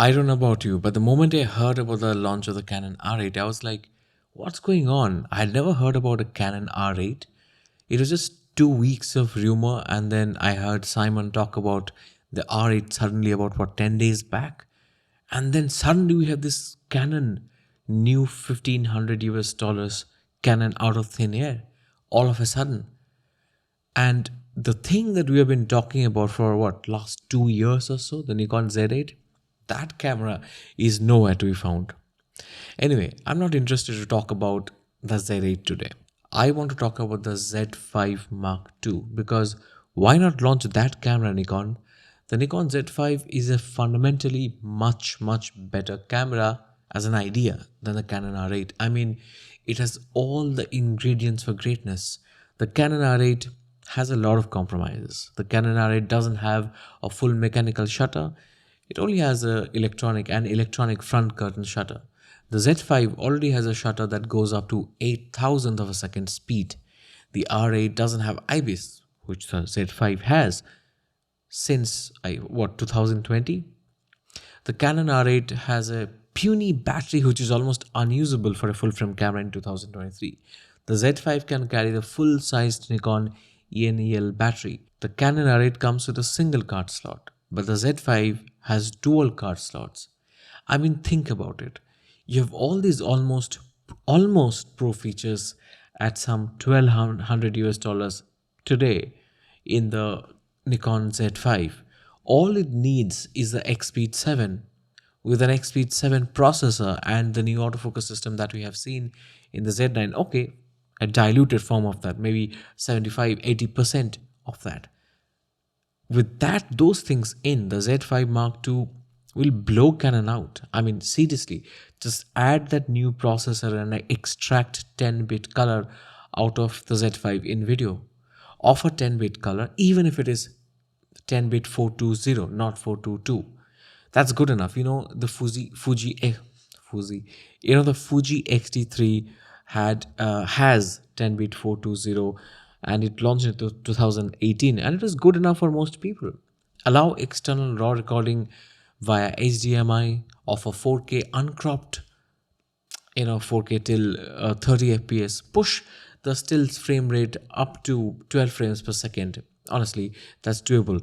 I don't know about you, but the moment I heard about the launch of the Canon R8, I was like, what's going on? I had never heard about a Canon R8. It was just 2 weeks of rumor, and then I heard Simon talk about the R8 suddenly about 10 days back. And then suddenly we have this Canon new 1500 US dollars Canon out of thin air all of a sudden. And the thing that we have been talking about for last 2 years or so, the Nikon Z8, that camera is nowhere to be found. Anyway, I'm not interested to talk about the Z8 today. I want to talk about the Z5 Mark II because why not launch that camera, Nikon? The Nikon Z5 is a fundamentally much better camera as an idea than the Canon R8. I mean, it has all the ingredients for greatness. The Canon R8 has a lot of compromises. The Canon R8 doesn't have a full mechanical shutter. It only has an electronic front curtain shutter. The Z5 already has a shutter that goes up to 8,000th of a second speed. The R8 doesn't have IBIS, which the Z5 has since 2020. The Canon R8 has a puny battery which is almost unusable for a full frame camera in 2023. The Z5 can carry the full-sized Nikon ENEL battery. The Canon R8 comes with a single card slot, but the Z5 has dual card slots. I mean, think about it. You have all these almost pro features at some 1200 US dollars today in the Nikon Z5. All it needs is the X-Speed 7 with an X-Speed 7 processor and the new autofocus system that we have seen in the Z9. Okay, a diluted form of that, maybe 75-80% of that. With those things in, the Z5 Mark II will blow Canon out. I mean, seriously, just add that new processor and extract 10-bit color out of the Z5 in video. Offer 10-bit color, even if it is 10-bit 420, not 422. That's good enough. You know, the Fuji X-T3 has 10-bit 420 and it launched in 2018 and it was good enough for most people. Allow external raw recording via HDMI, offer 4K uncropped, 4K till 30 FPS, push the still frame rate up to 12 frames per second. Honestly, that's doable.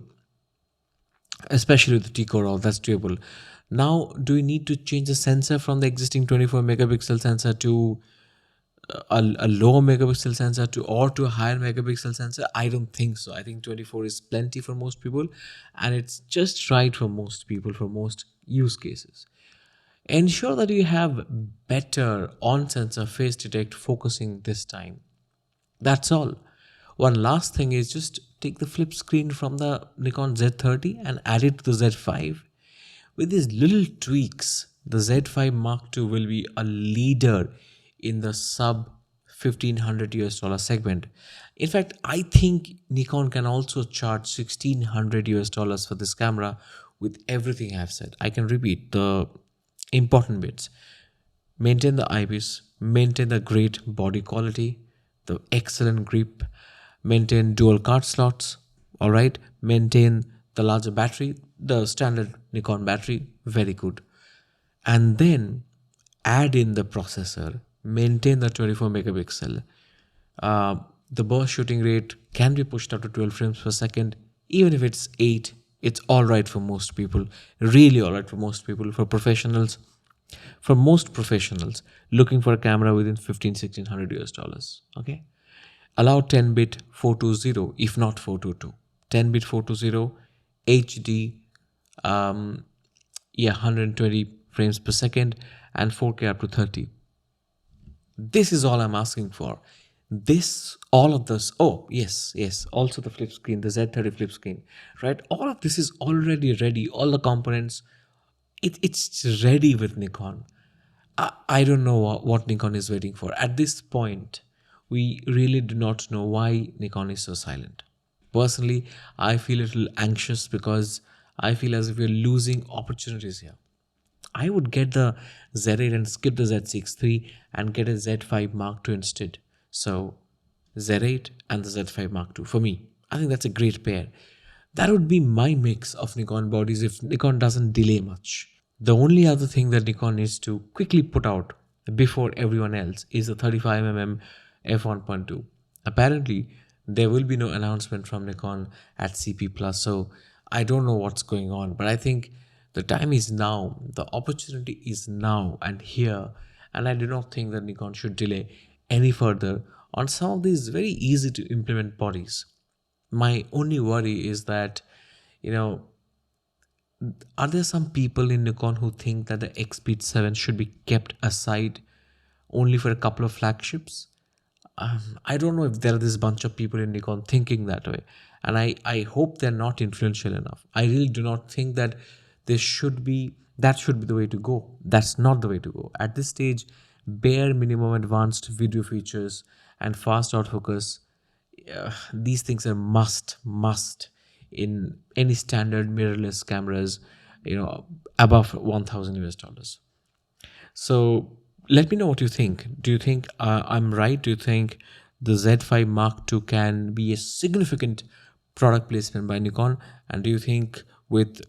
Especially with the T-Core RAW, that's doable. Now, do we need to change the sensor from the existing 24 megapixel sensor to a lower megapixel sensor to a higher megapixel sensor? I don't think so. I think 24 is plenty for most people and it's just right for most people for most use cases. Ensure that you have better on-sensor face detect focusing this time. That's all. One last thing is just take the flip screen from the Nikon Z30 and add it to the Z5. With these little tweaks, the Z5 Mark II will be a leader in the sub 1500 US dollar segment. In fact, I think Nikon can also charge 1600 US dollars for this camera with everything I've said. I can repeat the important bits. Maintain the IBIS, maintain the great body quality, the excellent grip, maintain dual card slots, all right, maintain the larger battery, the standard Nikon battery, very good. And then add in the processor, maintain the 24 megapixel. The burst shooting rate can be pushed up to 12 frames per second. Even if it's 8, it's all right for most people, really all right for most people. For most professionals looking for a camera within 1600 US dollars, okay? Allow 10-bit 420, if not 422. 10-bit 420, HD, 120 frames per second, and 4K up to 30. This is all I'm asking for. All of this. Oh, yes. Also the flip screen, the Z30 flip screen, right? All of this is already ready. All the components, it's ready with Nikon. I don't know what Nikon is waiting for. At this point, we really do not know why Nikon is so silent. Personally, I feel a little anxious because I feel as if we're losing opportunities here. I would get the Z8 and skip the Z6 III and get a Z5 Mark II instead. So Z8 and the Z5 Mark II for me. I think that's a great pair. That would be my mix of Nikon bodies if Nikon doesn't delay much. The only other thing that Nikon needs to quickly put out before everyone else is the 35mm f1.2. Apparently, there will be no announcement from Nikon at CP Plus, so I don't know what's going on. But I think the time is now, the opportunity is now and here, and I do not think that Nikon should delay any further on some of these very easy to implement bodies. My only worry is that, you know, are there some people in Nikon who think that the X-Speed 7 should be kept aside only for a couple of flagships? I don't know if there are this bunch of people in Nikon thinking that way, and I hope they're not influential enough. I really do not think that that should be the way to go. That's not the way to go. At this stage, bare minimum advanced video features and fast autofocus, these things are must in any standard mirrorless cameras, above 1000 US dollars. So let me know what you think. Do you think I'm right? Do you think the Z5 Mark II can be a significant product placement by Nikon? And do you think with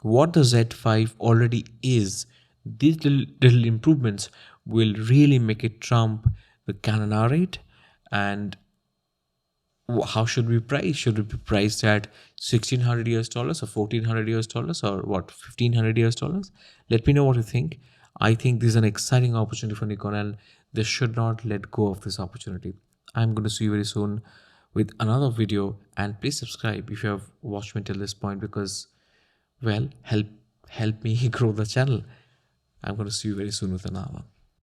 what the Z5 already is, these little improvements will really make it trump the Canon R8? And how should we price? Should it be priced at 1600 US dollars or 1400 US dollars or what, 1500 US dollars? Let me know what you think. I think this is an exciting opportunity for Nikon and they should not let go of this opportunity. I'm going to see you very soon with another video, and please subscribe if you have watched me till this point, because, well, help me grow the channel. I'm going to see you very soon with another one.